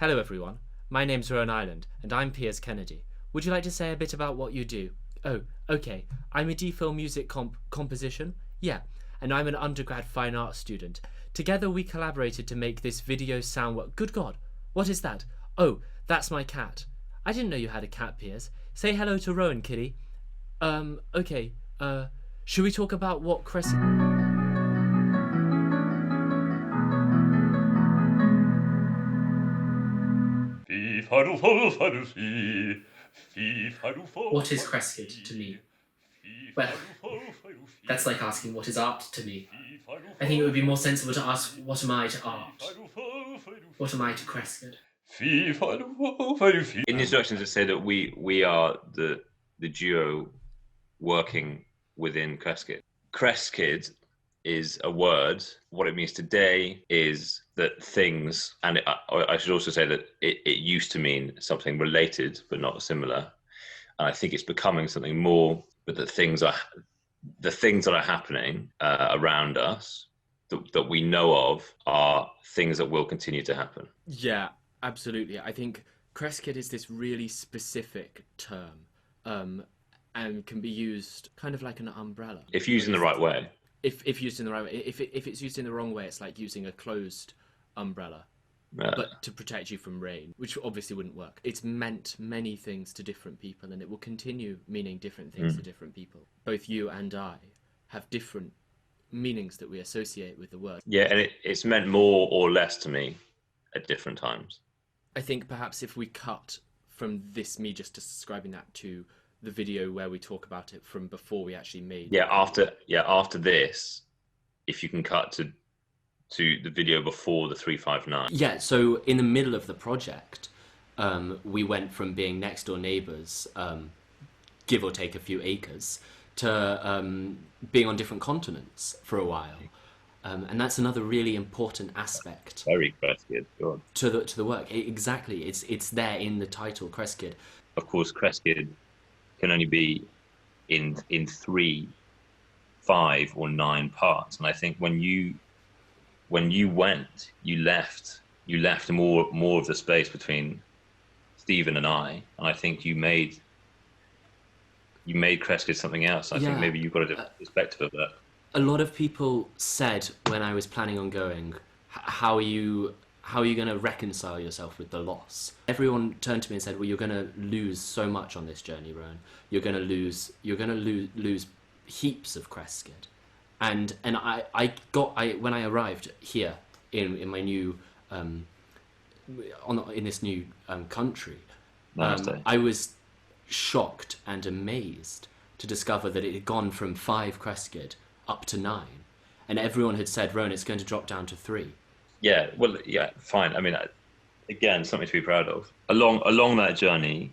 Hello everyone, my name's Rowan Island and I'm Piers Kennedy. Would you like to say a bit about what you do? Oh, okay, I'm a DPhil music composition, yeah, and I'm an undergrad fine arts student. Together we collaborated to make this video sound good God, what is that? Oh, that's my cat. I didn't know you had a cat, Piers. Say hello to Rowan, kitty. Okay, should we talk about what Crescid... What is Crescid to me? Well, that's like asking what is art to me. I think it would be more sensible to ask what am I to art? What am I to Crescid? In the instructions it say that we are the duo working within Crescid. Crescid is a word. What it means today is that things, and I should also say that it used to mean something related but not similar. And I think it's becoming something more, but the things that are happening around us that we know of are things that will continue to happen. Yeah, absolutely. I think Crescid is this really specific term and can be used kind of like an umbrella. If used in the right way. If used in the right way. If it's used in the wrong way, it's like using a closed umbrella, but to protect you from rain, which obviously wouldn't work. It's meant many things to different people, and it will continue meaning different things to different people. Both you and I have different meanings that we associate with the word. Yeah, and it's meant more or less to me at different times. I think perhaps if we cut from this, me just describing that, to the video where we talk about it from before we actually made. After this, if you can cut to the video before the 359. Yeah, so in the middle of the project, we went from being next door neighbours, give or take a few acres, to being on different continents for a while. And that's another really important aspect. Very Crescid, God. To the work. Exactly. It's there in the title, Crescid. Of course, Crescid can only be in 3, 5, or 9 parts. And I think when you went, you left more of the space between Stephen and I think you made Crescid something else. I think maybe you've got a different perspective of that. A lot of people said when I was planning on going, how are you going to reconcile yourself with the loss? Everyone turned to me and said, well, you're going to lose so much on this journey, Rowan. You're going to lose heaps of Crescid. And when I arrived here in my new in this new country, I was shocked and amazed to discover that it had gone from 5 Crescid up to 9, and everyone had said, Rowan, it's going to drop down to 3. Yeah, well, yeah, fine. I mean, again, something to be proud of. Along that journey,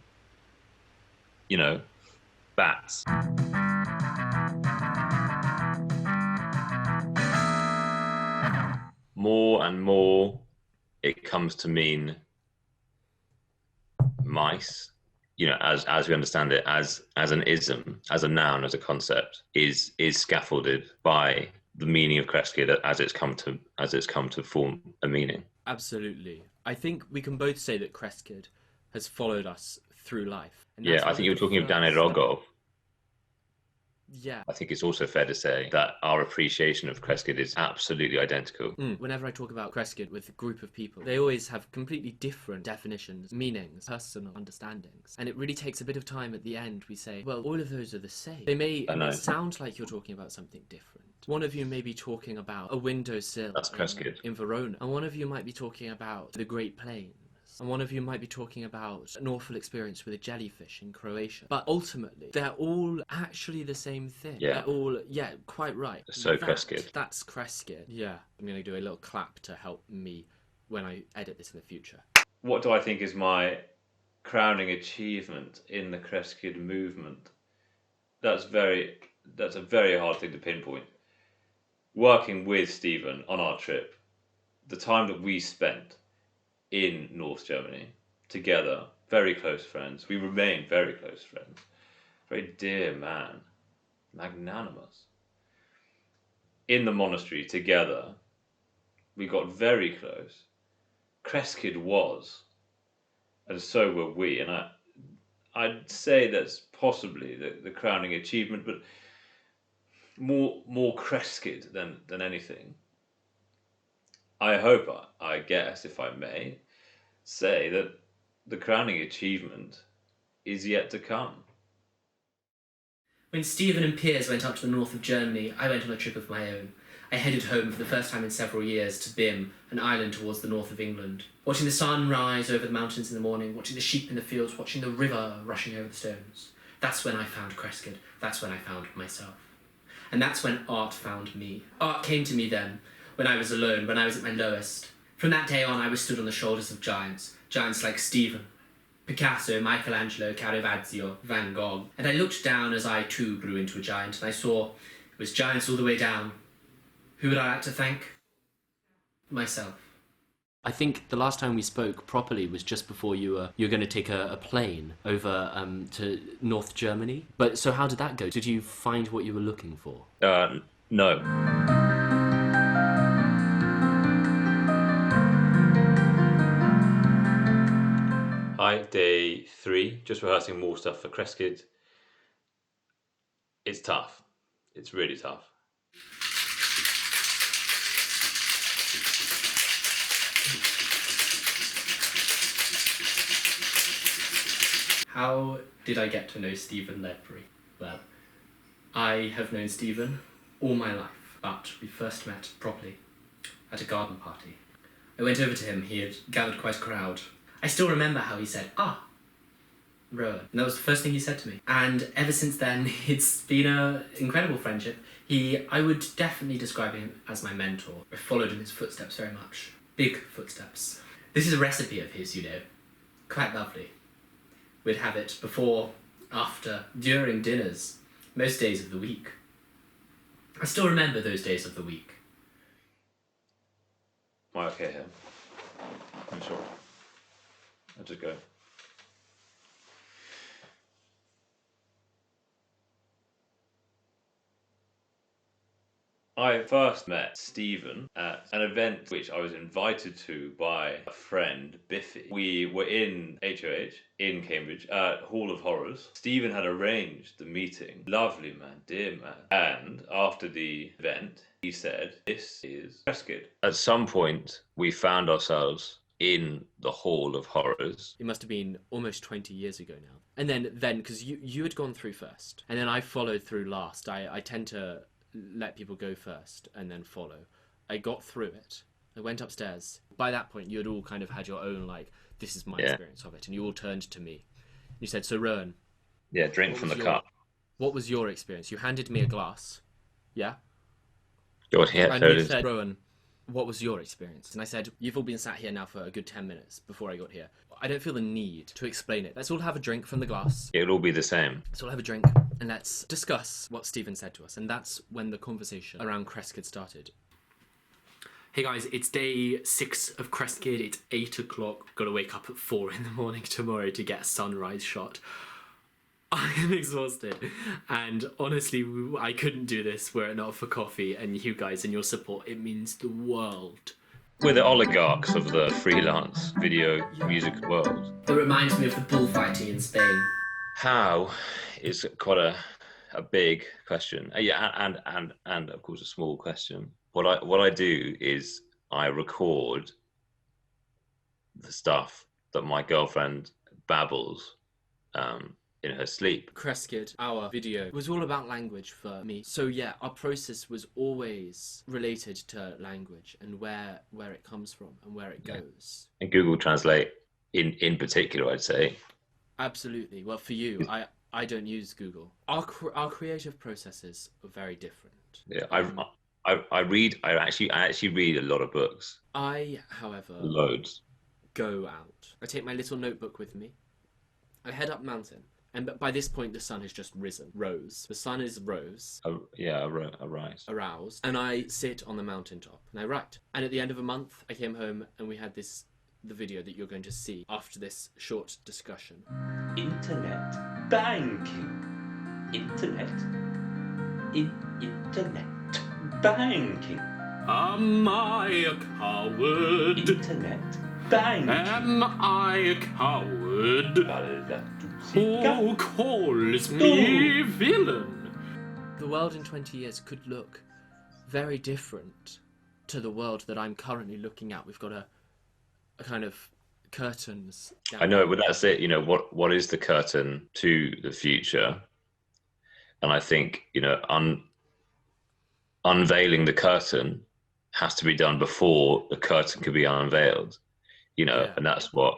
bats. More and more, it comes to mean mice. As we understand it, as an ism, as a noun, as a concept, is scaffolded by the meaning of Crescid as it's come to form a meaning. Absolutely. I think we can both say that Crescid has followed us through life. Yeah, I think you were talking of Danny Rogov. Yeah. I think it's also fair to say that our appreciation of Crescid is absolutely identical. Whenever I talk about Crescid with a group of people, they always have completely different definitions, meanings, personal understandings. And it really takes a bit of time at the end. We say, well, all of those are the same. They may sound like you're talking about something different. One of you may be talking about a windowsill in Verona, and one of you might be talking about the Great Plains. And one of you might be talking about an awful experience with a jellyfish in Croatia. But ultimately, they're all actually the same thing. Yeah. They're all, quite right. So Crescid. That's Crescid. Yeah. I'm going to do a little clap to help me when I edit this in the future. What do I think is my crowning achievement in the Crescid movement? That's a very hard thing to pinpoint. Working with Stephen on our trip, the time that we spent in North Germany together, very close friends. We remain very close friends. Very dear man, magnanimous. In the monastery together, we got very close. Crescid was and so were we. And I'd say that's possibly the crowning achievement, but more Crescid than anything. I hope, I guess, if I may say, that the crowning achievement is yet to come. When Stephen and Piers went up to the north of Germany, I went on a trip of my own. I headed home for the first time in several years to Bim, an island towards the north of England. Watching the sun rise over the mountains in the morning, watching the sheep in the fields, watching the river rushing over the stones. That's when I found Crescid. That's when I found myself. And that's when art found me. Art came to me then, when I was alone, when I was at my lowest. From that day on, I was stood on the shoulders of giants. Giants like Stephen, Picasso, Michelangelo, Caravaggio, Van Gogh. And I looked down as I too grew into a giant, and I saw it was giants all the way down. Who would I like to thank? Myself. I think the last time we spoke properly was just before you were going to take a plane over to North Germany. But so how did that go? Did you find what you were looking for? No. Hi, day 3, just rehearsing more stuff for Crescid. It's tough. It's really tough. How did I get to know Stephen Ledbury? Well, I have known Stephen all my life, but we first met properly at a garden party. I went over to him, he had gathered quite a crowd. I still remember how he said, Rowan. And that was the first thing he said to me. And ever since then, it's been an incredible friendship. I would definitely describe him as my mentor. I followed in his footsteps very much. Big footsteps. This is a recipe of his, Quite lovely. We'd have it before, after, during dinners, most days of the week. I still remember those days of the week. Am I okay here? I'm sure. I'll just go. I first met Stephen at an event which I was invited to by a friend, Biffy. We were in HOH in Cambridge at Hall of Horrors. Stephen had arranged the meeting. Lovely man, dear man. And after the event, he said, "This is Crescid." At some point, we found ourselves in the Hall of Horrors. It must have been almost 20 years ago now. And then because you had gone through first, and then I followed through last. I tend to let people go first and then follow. I got through it. I went upstairs. By that point, you had all kind of had your own, this is my experience of it. And you all turned to me. You said, "So, Rowan." Yeah, drink from the cup. What was your experience? You handed me a glass. Yeah? And you said, "Rowan, what was your experience?" And I said, "You've all been sat here now for a good 10 minutes before I got here. I don't feel the need to explain it. Let's all have a drink from the glass. It'll all be the same. Let's all have a drink and let's discuss what Stephen said to us." And that's when the conversation around Crescid started. Hey guys, it's day 6 of Crescid. It's 8 o'clock. Gotta wake up at 4 in the morning tomorrow to get a sunrise shot. I am exhausted, and honestly, I couldn't do this were it not for coffee and you guys and your support. It means the world. We're the oligarchs of the freelance video music world. It reminds me of the bullfighting in Spain. How is quite a big question. And of course a small question. What I do is I record the stuff that my girlfriend babbles in her sleep. Crescid, our video, was all about language for me. So yeah, our process was always related to language and where it comes from and where it goes. And Google Translate in particular, I'd say. Absolutely. Well, for you, I don't use Google. Our creative processes are very different. Yeah, I actually read a lot of books. I, however, loads. Go out. I take my little notebook with me. I head up mountain. And by this point, the sun has just rose. The sun is rose. Arise. Aroused. And I sit on the mountaintop and I write. And at the end of a month, I came home and we had the video that you're going to see after this short discussion. Internet banking. Internet banking. Am I a coward? Internet banking. Am I a coward? good. Who calls me villain? The world in 20 years could look very different to the world that I'm currently looking at. We've got a kind of curtains down. I know, but that's it. You know, what is the curtain to the future? And I think, you know, unveiling the curtain has to be done before the curtain could be unveiled. You know, Yeah. and that's what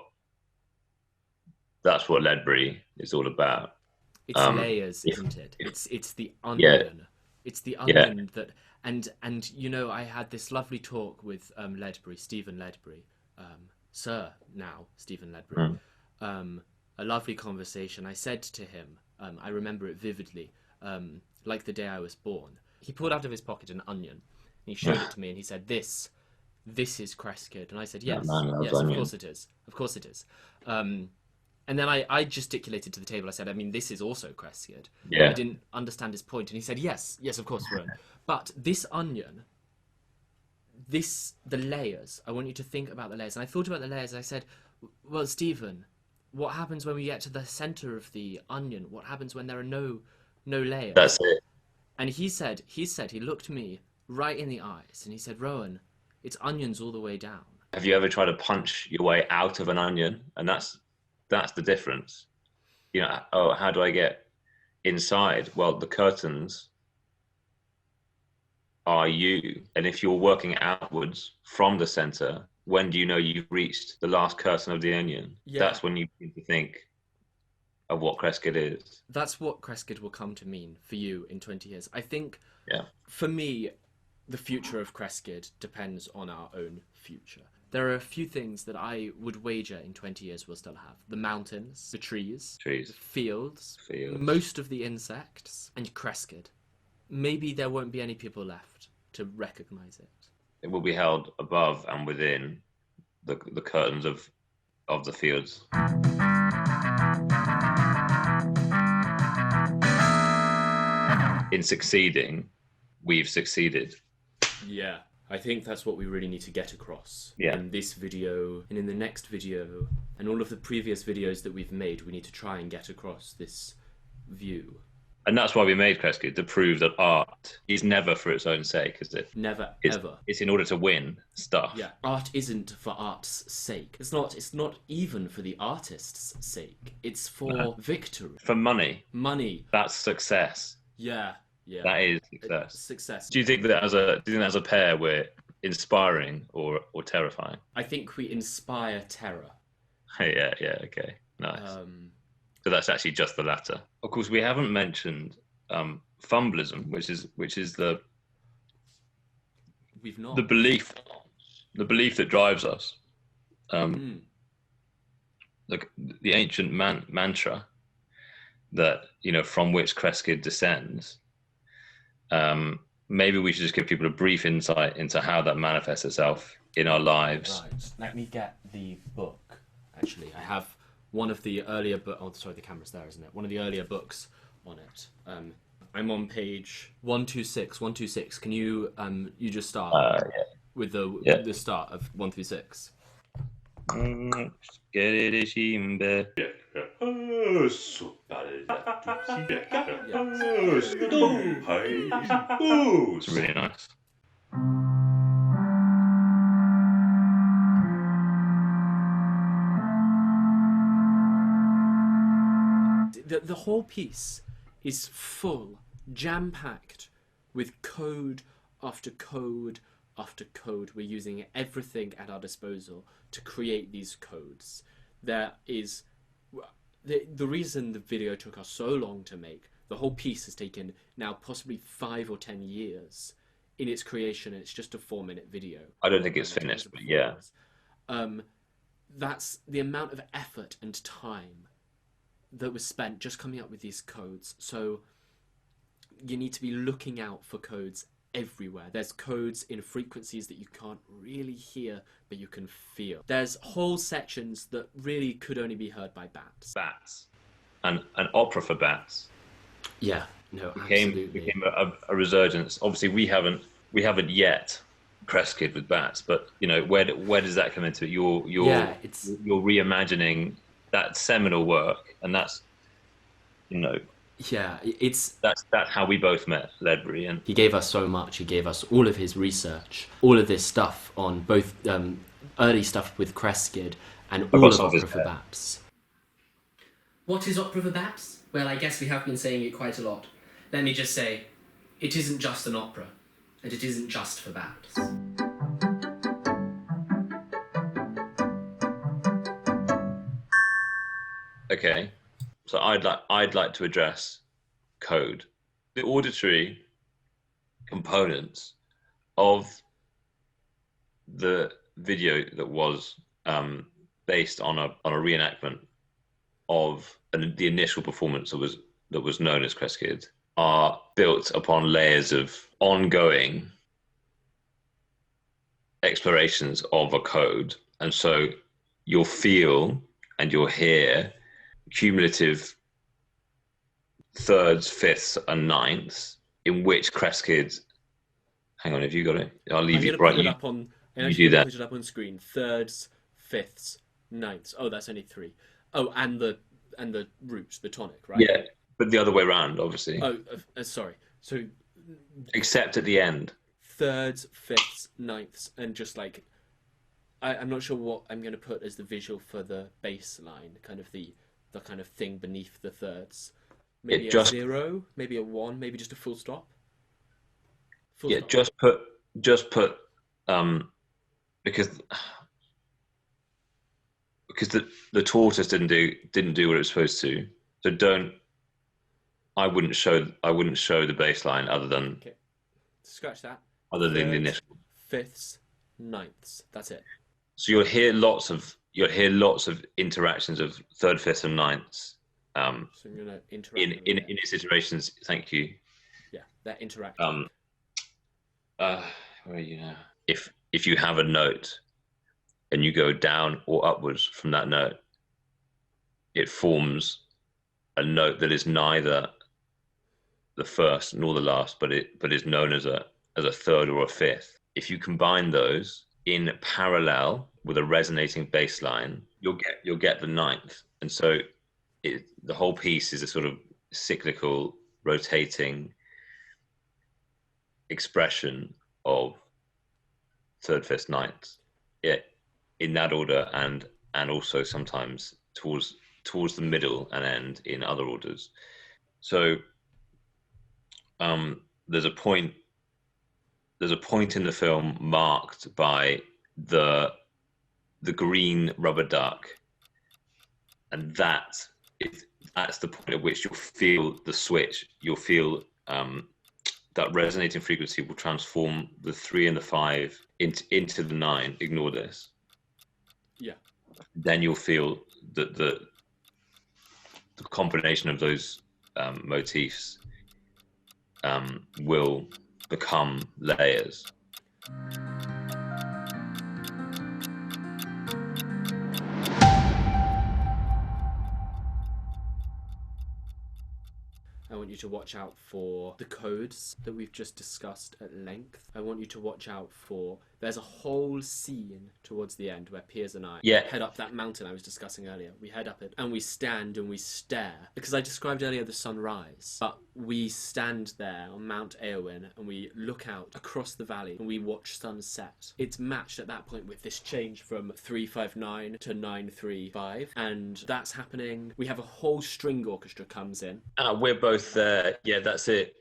Ledbury is all about. It's layers, isn't it? It's the onion. Yeah. It's the onion that and you know, I had this lovely talk with Ledbury, Stephen Ledbury, Sir now Stephen Ledbury. A lovely conversation. I said to him, I remember it vividly, like the day I was born. He pulled out of his pocket an onion. And he showed it to me, and he said, "This is Crescid." And I said, "Yes, yes, of course it is. Of course it is." And then I gesticulated to the table. I said, "I mean, this is also Crescid." Yeah. I didn't understand his point, and he said, "Yes, yes, of course, Rowan. But this onion, the layers. I want you to think about the layers." And I thought about the layers. And I said, "Well, Stephen, what happens when we get to the center of the onion? What happens when there are no layers?" That's it. And he looked me right in the eyes, and he said, "Rowan, it's onions all the way down." Have you ever tried to punch your way out of an onion? And that's the difference. You know, oh, how do I get inside? Well, the curtains are you. And if you're working outwards from the center, when do you know you've reached the last curtain of the onion? Yeah. That's when you need to think of what Crescid is. That's what Crescid will come to mean for you in 20 years. I think, Yeah. for me, the future of Crescid depends on our own future. There are a few things that I would wager in 20 years we'll still have. The mountains, the trees, the fields, most of the insects, and Crescid. Maybe there won't be any people left to recognise it. It will be held above and within the curtains of the fields. In succeeding, we've succeeded. Yeah, I think that's what we really need to get across in this video and in the next video and all of the previous videos that we've made. We need to try and get across this view. And that's why we made Crescid, to prove that art is never for its own sake, is it? Never, ever. It's in order to win stuff. Yeah, art isn't for art's sake. It's not even for the artist's sake. It's for victory. For money. Money. That's success. Yeah, yeah. That is success. Success. Do you think that as a pair we're inspiring or terrifying? I think we inspire terror. Yeah, okay. Nice. So that's actually just the latter. Of course, we haven't mentioned Phumblism, which is the belief that drives us. The ancient mantra that, you know, from which Crescid descends. Maybe we should just give people a brief insight into how that manifests itself in our lives. Right. Let me get the book. Actually, I have one of the earlier oh, sorry, the camera's there, isn't it? One of the earlier books on it. I'm on page 126. 126. Can you you just start with the start of 1 through 6? It's really nice. The whole piece is full, jam-packed with code after code after code. We're using everything at our disposal to create these codes. There is the reason the video took us so long to make. The whole piece has taken now possibly 5 or 10 years in its creation, and it's just a 4-minute video. I don't think it's finished, but yeah. That's the amount of effort and time that was spent just coming up with these codes. So you need to be looking out for codes everywhere. There's codes in frequencies that you can't really hear, but you can feel. There's whole sections that really could only be heard by bats. Bats. And an opera for bats. Yeah, no, absolutely. Became a resurgence. Obviously, we haven't yet Crescid with bats, but you know, where does that come into it? You're reimagining that seminal work, and that's, Yeah, it's that's how we both met, Ledbury, and he gave us so much. He gave us all of his research, all of this stuff on both early stuff with Crescid and all of Opera for Baps. What is Opera for Baps? Well, I guess we have been saying it quite a lot. Let me just say, it isn't just an opera, and it isn't just for Baps. Okay, so I'd like to address code, the auditory components of the video that was based on a reenactment of the initial performance that was known as Crescid, are built upon layers of ongoing explorations of a code, and so you'll feel and you'll hear cumulative thirds, fifths, and ninths in which Crescid. Hang on, have you got it? I'll leave you right. You do that. Put it up on screen. Thirds, fifths, ninths. Oh, that's only three. Oh, and the root, the tonic, right? Yeah, but the other way around, obviously. Oh, sorry. So, except at the end. Thirds, fifths, ninths, and just like, I'm not sure what I'm going to put as the visual for the bass line, kind of the kind of thing beneath the thirds. Maybe a 0, maybe a 1, maybe just a full stop. Stop. Just put because the tortoise didn't do what it was supposed to. So I wouldn't show the bass line other than scratch that. Other than the initial fifths, ninths. That's it. So you'll hear lots of interactions of third, fifths, and ninths. So I'm gonna interact in its iterations. Thank you. Yeah, that interact. Where are you now? If you have a note and you go down or upwards from that note, it forms a note that is neither the first nor the last, but is known as a third or a fifth. If you combine those in parallel with a resonating bass line, you'll get the ninth. And so the whole piece is a sort of cyclical, rotating expression of third, fifth, ninth, in that order, and also sometimes towards the middle and end in other orders. So there's a point in the film marked by the green rubber duck, and that's the point at which you'll feel the switch. You'll feel that resonating frequency will transform the 3 and the 5 into the 9. Ignore this. Yeah. Then you'll feel that the combination of those motifs will become layers. I want you to watch out for the codes that we've just discussed at length. I want you to watch out for... There's a whole scene towards the end where Piers and I head up that mountain I was discussing earlier. We head up it and we stand and we stare. Because I described earlier the sunrise. But we stand there on Mount Eowyn and we look out across the valley and we watch sunset. It's matched at that point with this change from 359 to 935. And that's happening. We have a whole string orchestra comes in. We're both there. Yeah, that's it.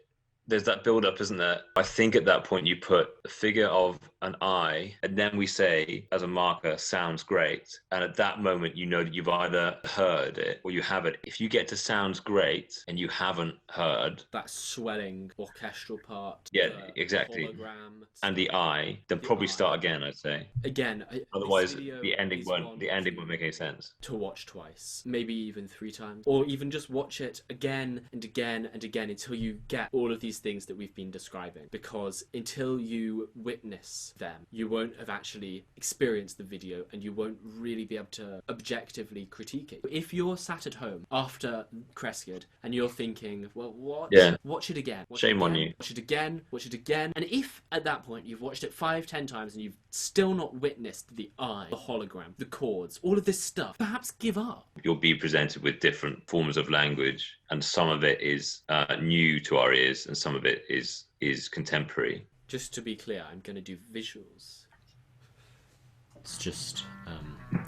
There's that build-up, isn't there? I think at that point you put a figure of an eye, and then we say, as a marker, sounds great. And at that moment, you know that you've either heard it or you haven't. If you get to sounds great and you haven't heard... That swelling orchestral part. Yeah, exactly. Hologram, and the eye, then probably start again, I'd say. Again. Otherwise, the ending won't make any sense. To watch twice, maybe even 3 times. Or even just watch it again and again and again until you get all of these things that we've been describing, because until you witness them, you won't have actually experienced the video and you won't really be able to objectively critique it. If you're sat at home after Crescid and you're thinking, well, what? Yeah. Watch it again. Shame on you. Watch it again. Watch it again. And if at that point you've watched it 5-10 times and you've still not witnessed the eye, the hologram, the chords, all of this stuff, perhaps give up. You'll be presented with different forms of language, and some of it is new to our ears, and some of it is contemporary. Just to be clear, I'm going to do visuals. It's just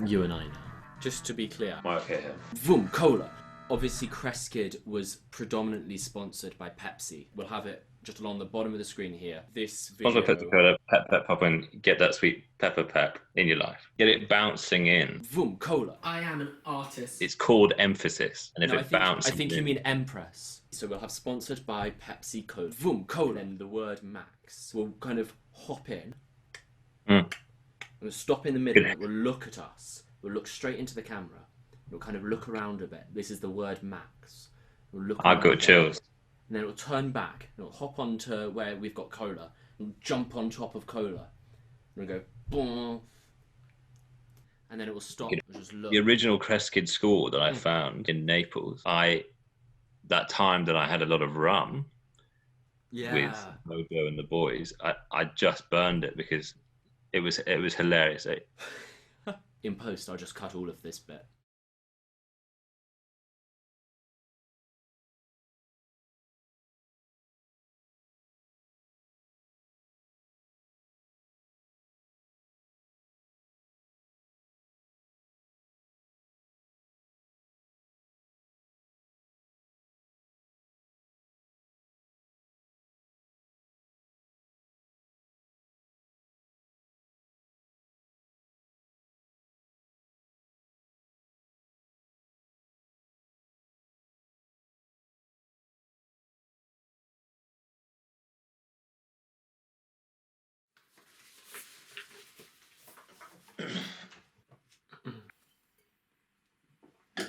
you and I now. Just to be clear. Okay. Vroom, cola. Obviously, Crescid was predominantly sponsored by Pepsi. We'll have it just along the bottom of the screen here. This video... Cola, pep, pep, pop, and get that sweet pepper pep in your life. Get it bouncing in. Vroom, cola. I am an artist. It's called emphasis, and if No, it bounces I think you mean EMPRES. So we'll have sponsored by Pepsi Cola. Vroom, cola. And the word max. We'll kind of hop in. We'll stop in the middle. We'll look at us. We'll look straight into the camera. We'll kind of look around a bit. This is the word max. We'll look I got chills. And then it'll turn back. And it'll hop onto where we've got cola. And jump on top of cola. And we'll go, boom. And then it will stop. We'll just look. The original Crescid score that I found in Naples, that time that I had a lot of rum with Mojo and the boys, I just burned it because it was hilarious. In post, I'll just cut all of this bit.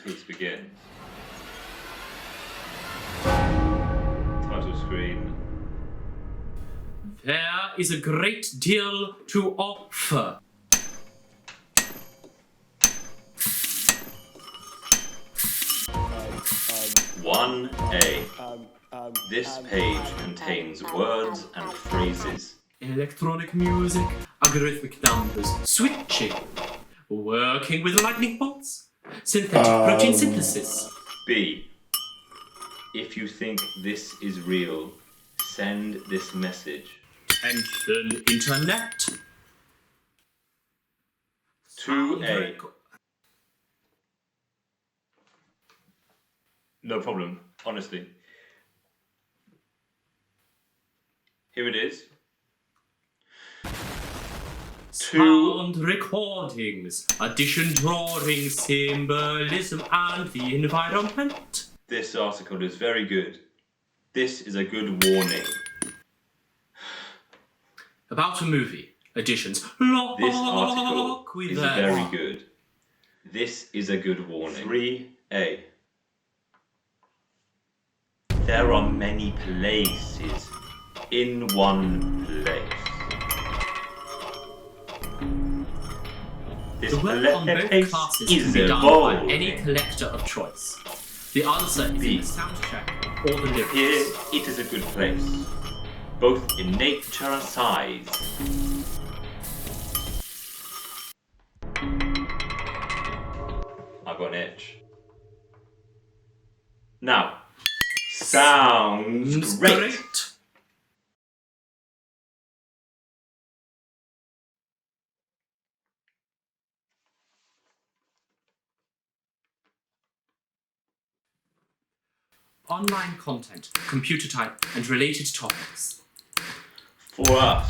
Please begin. Title screen. There is a great deal to offer. One A. This page contains words and phrases. Electronic music, algorithmic numbers, switching, working with lightning bolts, synthetic protein synthesis. B. If you think this is real, send this message. Attention, internet. 2A. No problem, honestly. Here it is. Sound recordings, addition, drawing, symbolism, and the environment. This article is very good. This is a good warning. About a movie, additions. This article is very good. This is a good warning. 3A. There are many places in one place. This The work on both place classes can is be done by evolving. any collector of choice. The answer is in the soundtrack or the lyrics. Here, it is a good place, both in nature and size. I've got an itch. Now, sounds great. Online content, computer type, and related topics. For us,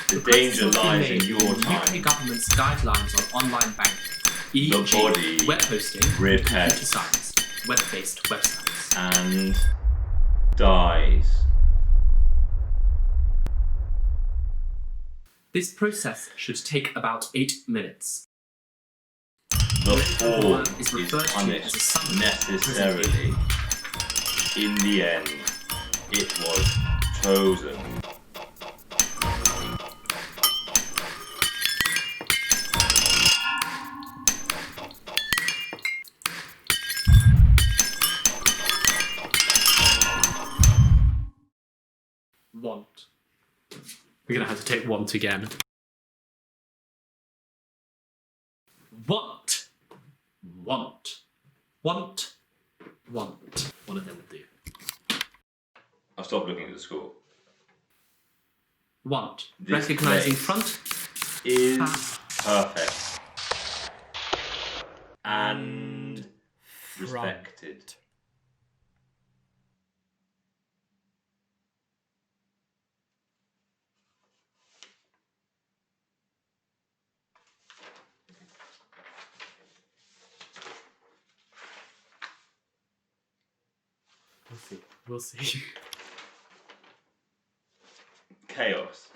the danger lies in your UK time. government's guidelines on online banking, The e.g. body web hosting, repairs. computer science, web-based websites. And dies. This process should take about 8 minutes. The fall is is referred to as a punished summary necessarily. In the end, it was Composer. Want. We're gonna have to take want again. Want. Want. Want. Want. One of them would do. I'll stop looking at the score. Want. This Recognizing place front. Is perfect. And respected. We'll see. We'll see. Chaos.